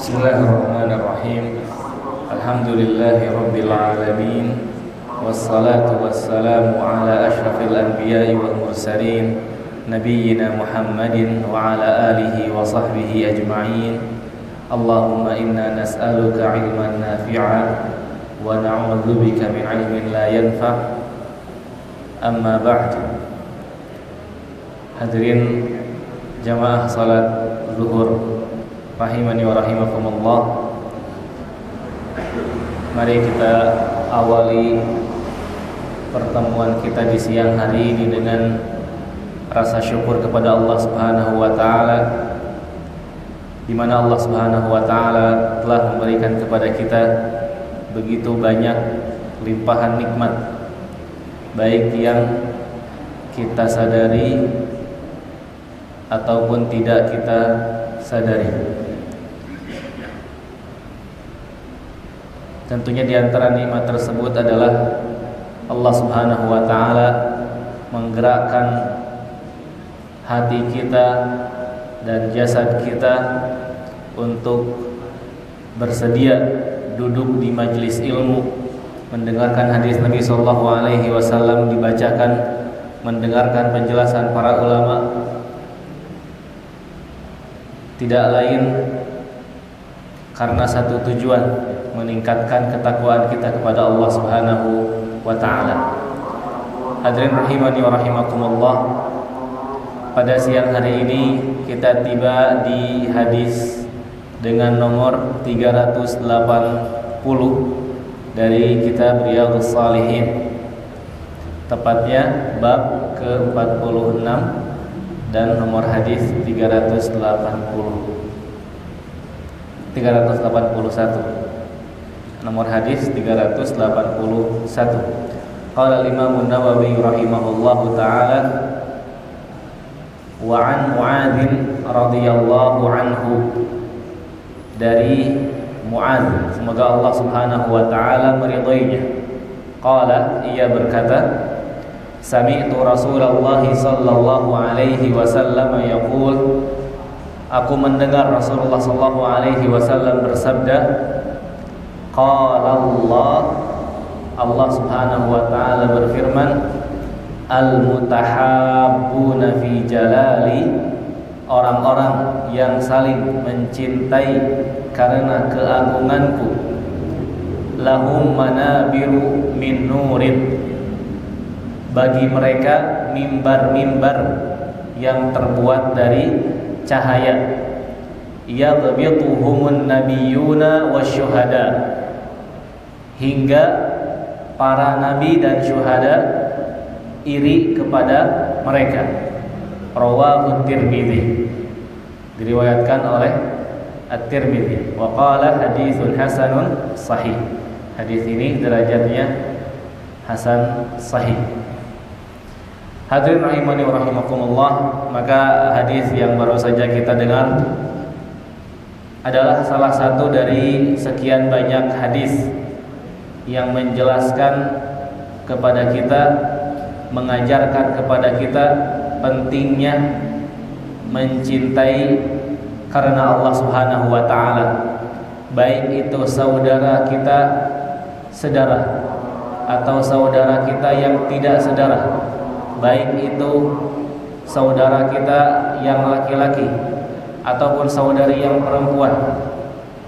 Bismillahirrahmanirrahim. Alhamdulillahi rabbil alamin. Wassalatu wassalamu ala asyrafil anbiya'i wal mursalin nabiyyina Muhammadin wa ala alihi wa sahbihi ajma'in. Allahumma inna nas'aluka ilman nafi'a wa na'udzubika min ilmin la yanfa'. Amma ba'd. Hadirin jamaah salat zuhur rahimani wa rahimakumullah. Mari kita awali pertemuan kita di siang hari ini dengan rasa syukur kepada Allah Subhanahu wa taala, di mana Allah Subhanahu wa taala telah memberikan kepada kita begitu banyak limpahan nikmat, baik yang kita sadari ataupun tidak kita sadari. Tentunya di antara nikmat tersebut adalah Allah Subhanahu wa taala menggerakkan hati kita dan jasad kita untuk bersedia duduk di majelis ilmu, mendengarkan hadis Nabi sallallahu alaihi wasallam dibacakan, mendengarkan penjelasan para ulama. Tidak lain karena satu tujuan, meningkatkan ketakwaan kita kepada Allah Subhanahu wa taala. Hadirin rahimani wa rahimakumullah. Pada siang hari ini kita tiba di hadis dengan nomor 380 dari kitab Riyadhus Shalihin. Tepatnya bab ke-46 dan nomor hadis 381. Nomor hadis 381. Qala al-Imam an-Nawawi rahimahullahu taala wa an Mu'adz radhiyallahu anhu, dari Mu'adz, semoga Allah Subhanahu wa taala meridainya. Qala, ia berkata, sami'tu Rasulullah sallallahu alaihi wasallam yaqul, aku mendengar Rasulullah sallallahu alaihi wasallam bersabda, qala Allah Subhanahu wa taala berfirman, al-mutahabbuna fi jalali, orang-orang yang saling mencintai karena keagunganku, lahum manabiru min nurin, bagi mereka mimbar-mimbar yang terbuat dari cahaya, yadhbituhumun nabiyyuna wasyuhada, hingga para nabi dan syuhada iri kepada mereka. Rawahu Tirmidzi, diriwayatkan oleh At-Tirmidzi. Wa qala haditsun hasanun sahih, hadis ini derajatnya hasan sahih. Hadirin rahimani wa rahimakumullah, maka hadis yang baru saja kita dengar adalah salah satu dari sekian banyak hadis yang menjelaskan kepada kita, mengajarkan kepada kita pentingnya mencintai karena Allah Subhanahu wa taala, baik itu saudara kita sedara atau saudara kita yang tidak sedara, baik itu saudara kita yang laki-laki ataupun saudari yang perempuan,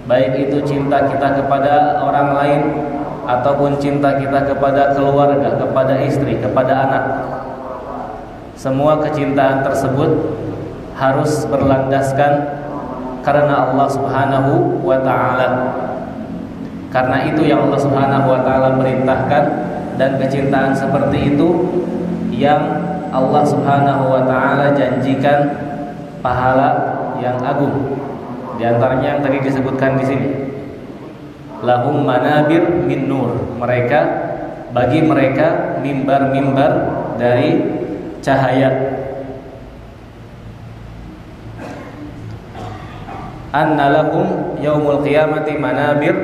baik itu cinta kita kepada orang lain ataupun cinta kita kepada keluarga, kepada istri, kepada anak. Semua kecintaan tersebut harus berlandaskan karena Allah Subhanahu wa taala. Karena itu yang Allah Subhanahu wa taala perintahkan, dan kecintaan seperti itu yang Allah Subhanahu wa taala janjikan pahala yang agung. Di antaranya yang tadi disebutkan di sini, lahum manabir min nur, bagi mereka mimbar-mimbar dari cahaya. Anna lahum yaumul qiyamati manabir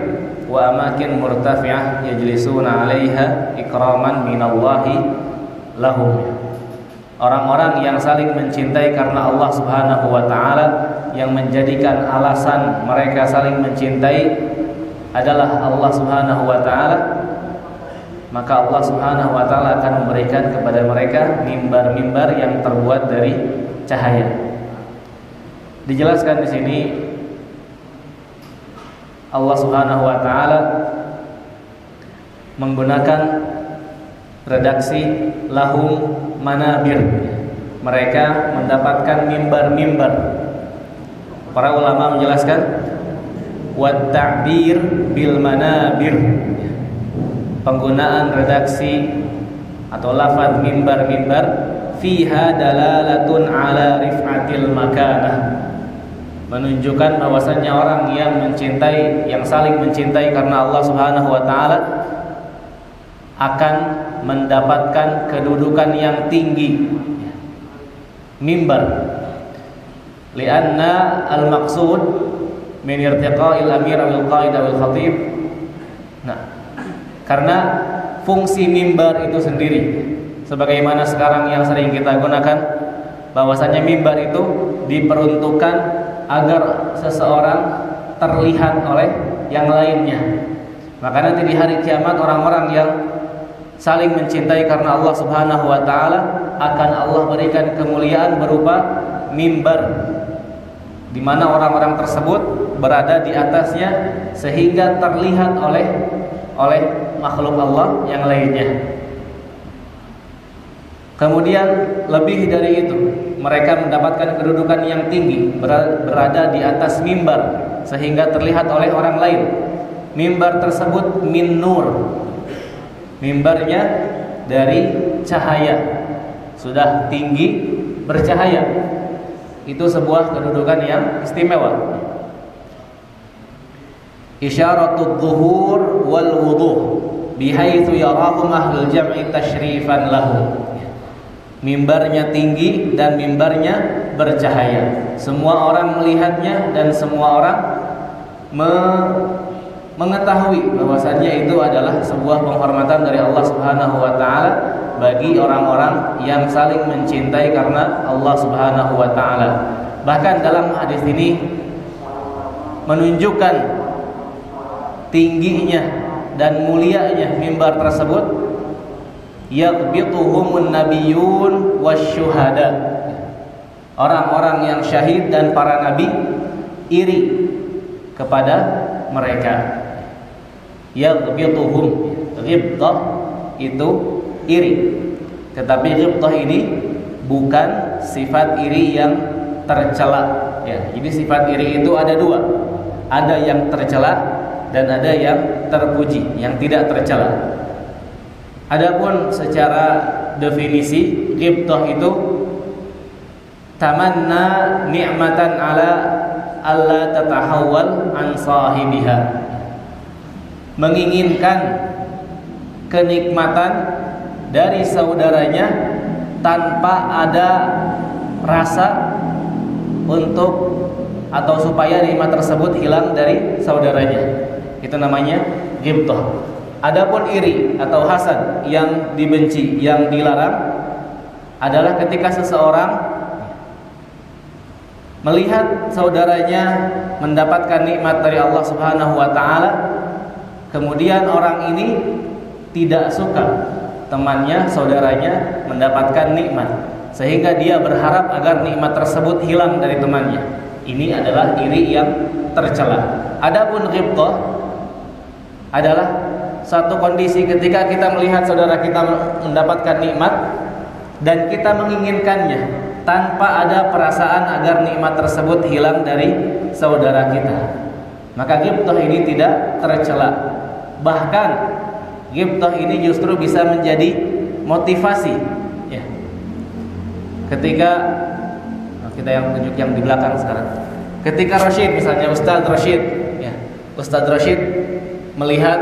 wa amakin murtafi'ah yajlisuna 'alaiha ikraman minallahi lahum. Orang-orang yang saling mencintai karena Allah Subhanahu wa taala, yang menjadikan alasan mereka saling mencintai adalah Allah Subhanahu wa taala, maka Allah Subhanahu wa taala akan memberikan kepada mereka mimbar-mimbar yang terbuat dari cahaya. Dijelaskan di sini Allah Subhanahu wa taala menggunakan redaksi lahum manabir. Mereka mendapatkan mimbar-mimbar. Para ulama menjelaskan wat ta'bir bil manabir. Penggunaan redaksi atau lafaz mimbar-mimbar fiha dalalatun ala rif'atil makanah, menunjukkan bahwasanya orang yang mencintai, yang saling mencintai karena Allah Subhanahu wa taala akan mendapatkan kedudukan yang tinggi. Mimbar lianna al-maqsud min irtiqa'il amir awil qaid awil khatib. Nah, karena fungsi mimbar itu sendiri, sebagaimana sekarang yang sering kita gunakan, bahwasanya mimbar itu diperuntukkan agar seseorang terlihat oleh yang lainnya. Maka nanti di hari kiamat orang-orang yang saling mencintai karena Allah Subhanahu wa taala akan Allah berikan kemuliaan berupa mimbar, di mana orang-orang tersebut berada di atasnya sehingga terlihat oleh makhluk Allah yang lainnya. Kemudian lebih dari itu, mereka mendapatkan kedudukan yang tinggi, berada di atas mimbar sehingga terlihat oleh orang lain. Mimbar tersebut min nur, mimbarnya dari cahaya, sudah tinggi bercahaya. Itu sebuah kedudukan yang istimewa. Isyaratul zuhur wal wuduh bihaitsu yarahum ahlul jam'i tasyrifan lahu. Mimbarnya tinggi dan mimbarnya bercahaya. Semua orang melihatnya dan semua orang mengetahui bahwasannya itu adalah sebuah penghormatan dari Allah Subhanahu wa taala bagi orang-orang yang saling mencintai karena Allah Subhanahu wa taala. Bahkan dalam hadis ini menunjukkan tingginya dan mulianya mimbar tersebut. Yaqbituhumun nabiyyun wasyuhada. Orang-orang yang syahid dan para nabi iri kepada mereka. Yaqbituhum, ghibtah itu iri. Tetapi ghibtah ini bukan sifat iri yang tercela, ya. Jadi sifat iri itu ada dua. Ada yang tercela dan ada yang terpuji, yang tidak tercela. Adapun secara definisi, ghibtah itu tamanna ni'matan ala alla tatahawwal an sahibiha, menginginkan kenikmatan dari saudaranya tanpa ada rasa untuk atau supaya nikmat tersebut hilang dari saudaranya. Itu namanya ghibtah. Adapun iri atau hasad yang dibenci, yang dilarang adalah ketika seseorang melihat saudaranya mendapatkan nikmat dari Allah Subhanahu wa taala, kemudian orang ini tidak suka temannya, saudaranya mendapatkan nikmat, sehingga dia berharap agar nikmat tersebut hilang dari temannya. Ini adalah iri yang tercela. Adapun ghibtah adalah satu kondisi ketika kita melihat saudara kita mendapatkan nikmat dan kita menginginkannya tanpa ada perasaan agar nikmat tersebut hilang dari saudara kita. Maka ghibtah ini tidak tercela. Bahkan ghibtah ini justru bisa menjadi motivasi, ya. Ketika kita yang tunjuk yang di belakang sekarang. Ketika Rashid, misalnya Ustadz Rashid, ya, Ustadz Rashid melihat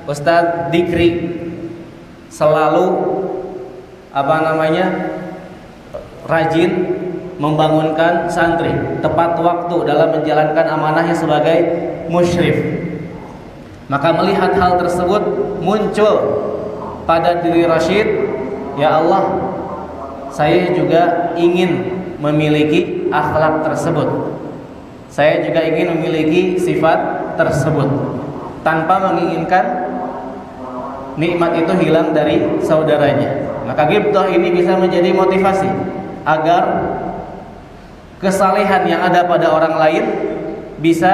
Ustadz Dikri selalu rajin membangunkan santri tepat waktu dalam menjalankan amanahnya sebagai musyrif, maka melihat hal tersebut muncul pada diri Rashid, ya Allah, saya juga ingin memiliki akhlak tersebut. Saya juga ingin memiliki sifat tersebut tanpa menginginkan nikmat itu hilang dari saudaranya. Maka ghibthah ini bisa menjadi motivasi agar kesalehan yang ada pada orang lain bisa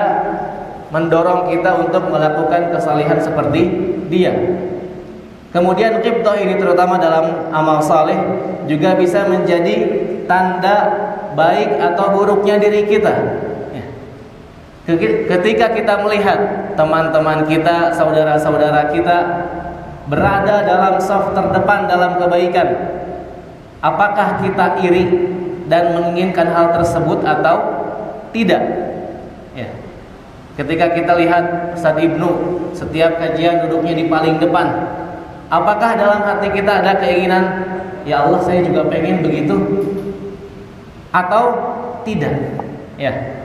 mendorong kita untuk melakukan kesalehan seperti dia. Kemudian ghibthah ini terutama dalam amal saleh juga bisa menjadi tanda baik atau buruknya diri kita. Ketika kita melihat teman-teman kita, saudara-saudara kita berada dalam saf terdepan dalam kebaikan, apakah kita iri dan menginginkan hal tersebut atau tidak? Ya. Ketika kita lihat Ustaz Ibnu setiap kajian duduknya di paling depan, apakah dalam hati kita ada keinginan, ya Allah saya juga pengen begitu, atau tidak? Ya.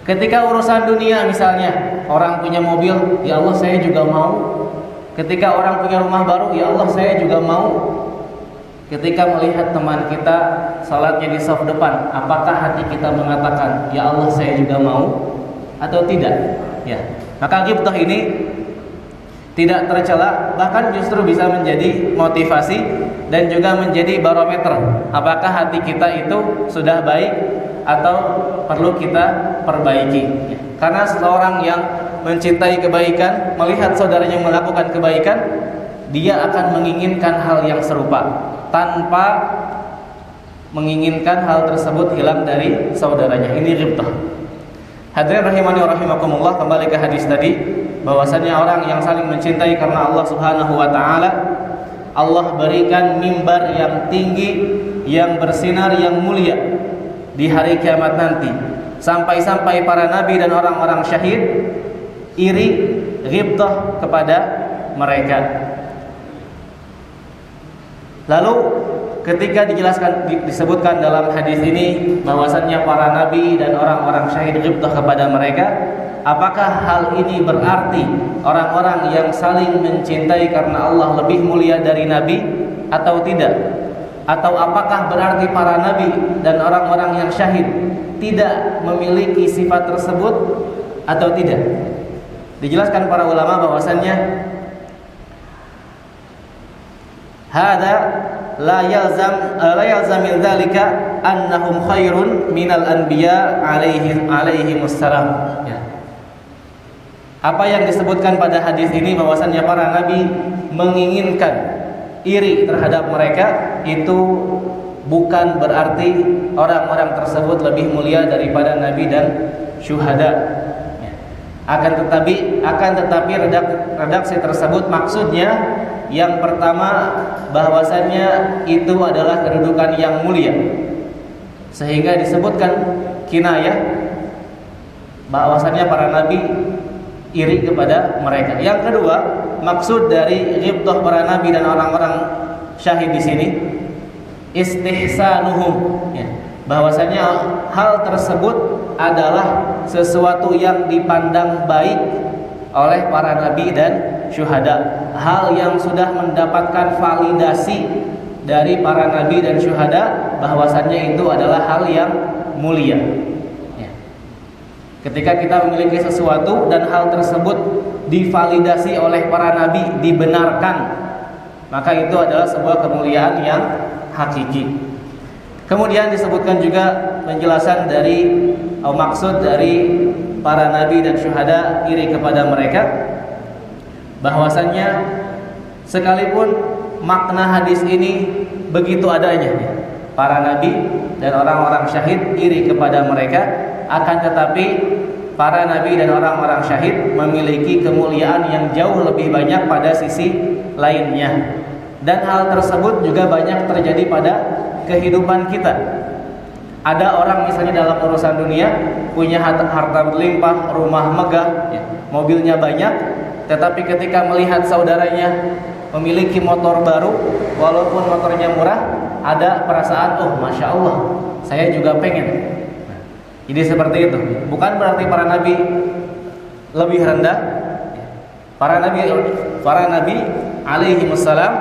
Ketika urusan dunia misalnya, orang punya mobil, ya Allah saya juga mau. Ketika orang punya rumah baru, ya Allah saya juga mau. Ketika melihat teman kita salatnya di saf depan, apakah hati kita mengatakan, ya Allah saya juga mau, atau tidak? Ya. Maka ghibthah ini tidak tercela, bahkan justru bisa menjadi motivasi dan juga menjadi barometer apakah hati kita itu sudah baik atau perlu kita perbaiki. Karena seseorang yang mencintai kebaikan, melihat saudaranya melakukan kebaikan, dia akan menginginkan hal yang serupa tanpa menginginkan hal tersebut hilang dari saudaranya. Ini ghibthah. Hadirin rahimani wa rahimakumullah, kembali ke hadis tadi, bahwasanya orang yang saling mencintai karena Allah Subhanahu wa taala, Allah berikan mimbar yang tinggi, yang bersinar, yang mulia di hari kiamat nanti. Sampai-sampai para nabi dan orang-orang syahid iri, ghibthah kepada mereka. Lalu ketika disebutkan dalam hadis ini bahwasannya para nabi dan orang-orang syahid ghibthah kepada mereka, apakah hal ini berarti orang-orang yang saling mencintai karena Allah lebih mulia dari nabi atau tidak? Atau apakah berarti para nabi dan orang-orang yang syahid tidak memiliki sifat tersebut atau tidak? Dijelaskan para ulama bahwasannya hada la yalzam min dzalika annahum khairun minal anbiya alaihi wassalam. Ya. Apa yang disebutkan pada hadis ini bahwasannya para nabi menginginkan iri terhadap mereka, itu bukan berarti orang-orang tersebut lebih mulia daripada nabi dan syuhada. Ya. Akan tetapi redaksi tersebut maksudnya yang pertama bahwasannya itu adalah kedudukan yang mulia, sehingga disebutkan kinayah bahwasannya para nabi iri kepada mereka. Yang kedua, maksud dari ghibthah para nabi dan orang-orang syahid di sini istihsanuhum, ya, bahwasanya hal tersebut adalah sesuatu yang dipandang baik oleh para nabi dan syuhada, hal yang sudah mendapatkan validasi dari para nabi dan syuhada bahwasannya itu adalah hal yang mulia. Ketika kita memiliki sesuatu dan hal tersebut divalidasi oleh para nabi, dibenarkan, maka itu adalah sebuah kemuliaan yang hakiki. Kemudian disebutkan juga penjelasan dari maksud dari para nabi dan syuhada iri kepada mereka, bahwasannya sekalipun makna hadis ini begitu adanya, para nabi dan orang-orang syahid iri kepada mereka, akan tetapi para nabi dan orang-orang syahid memiliki kemuliaan yang jauh lebih banyak pada sisi lainnya. Dan hal tersebut juga banyak terjadi pada kehidupan kita. Ada orang misalnya dalam urusan dunia punya harta berlimpah, rumah megah, ya, mobilnya banyak, tetapi ketika melihat saudaranya memiliki motor baru, walaupun motornya murah, ada perasaan, oh masya Allah, saya juga pengen. Jadi seperti itu. Bukan berarti para nabi lebih rendah. Para nabi alaihi wassalam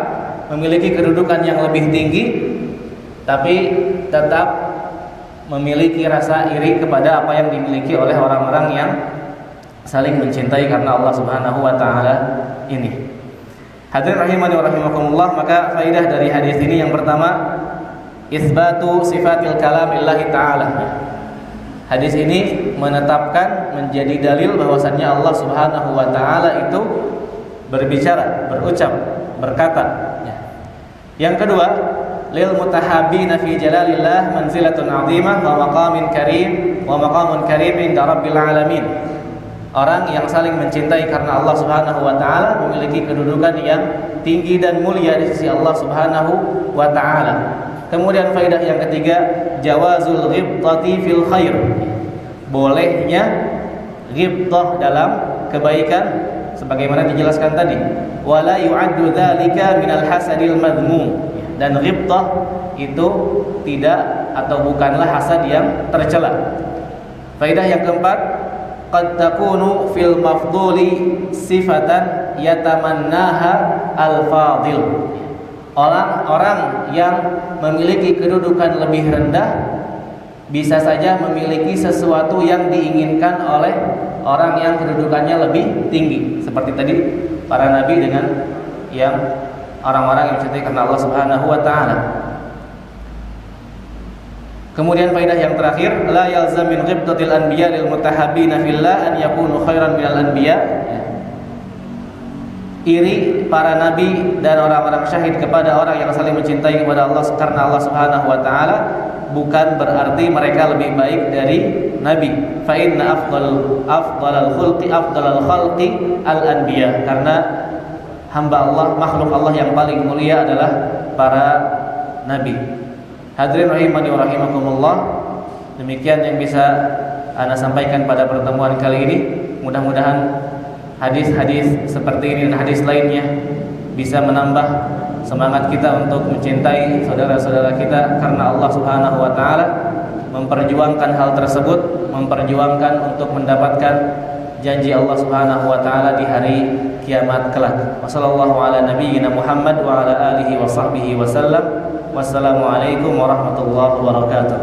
memiliki kedudukan yang lebih tinggi, tapi tetap memiliki rasa iri kepada apa yang dimiliki oleh orang-orang yang saling mencintai karena Allah Subhanahu wa taala ini. Hadirin rahimani wa rahimakumullah, maka faidah dari hadis ini yang pertama, isbatu sifatil kalamillahi taala. Hadis ini menetapkan, menjadi dalil bahwasannya Allah Subhanahu wa taala itu berbicara, berucap, berkata. Yang kedua, lil mutahabbina fi jalalillah manzilatun 'azimah wa maqamun karim inda rabbil alamin. Orang yang saling mencintai karena Allah Subhanahu wa taala memiliki kedudukan yang tinggi dan mulia di sisi Allah Subhanahu wa taala. Kemudian faedah yang ketiga, jawazul ghibtati fil khair. Bolehnya ghibtah dalam kebaikan sebagaimana dijelaskan tadi. Wala yu'addu dzalika minal hasadil madhmum. Dan ghibtah itu tidak atau bukanlah hasad yang tercela. Faedah yang keempat, qad takunu fil mafduli sifatan yatamannaha al-fadil. Orang-orang yang memiliki kedudukan lebih rendah bisa saja memiliki sesuatu yang diinginkan oleh orang yang kedudukannya lebih tinggi, seperti tadi para nabi dengan yang orang-orang yang mencintai karena Allah Subhanahu wa taala. Kemudian faedah yang terakhir, la yalzam min ghibtatil anbiya lil mutahabbina fillah an yakunu khairan minal anbiya. Iri para nabi dan orang-orang syahid kepada orang yang saling mencintai kepada Allah karena Allah Subhanahu wa taala bukan berarti mereka lebih baik dari nabi. Fa inna afdalal khalqi al anbiya, karena hamba Allah, makhluk Allah yang paling mulia adalah para nabi. Hadirin rahimani wa rahimakumullah, demikian yang bisa Ana sampaikan pada pertemuan kali ini. Mudah-mudahan hadis-hadis seperti ini dan hadis lainnya bisa menambah semangat kita untuk mencintai saudara-saudara kita karena Allah Subhanahu wa taala, memperjuangkan hal tersebut, memperjuangkan untuk mendapatkan janji Allah Subhanahu wa taala di hari kiamat kelak. Wassallallahu ala nabiyyina Muhammad wa ala alihi wa sahbihi wasallam. Wassalamualaikum warahmatullahi wabarakatuh.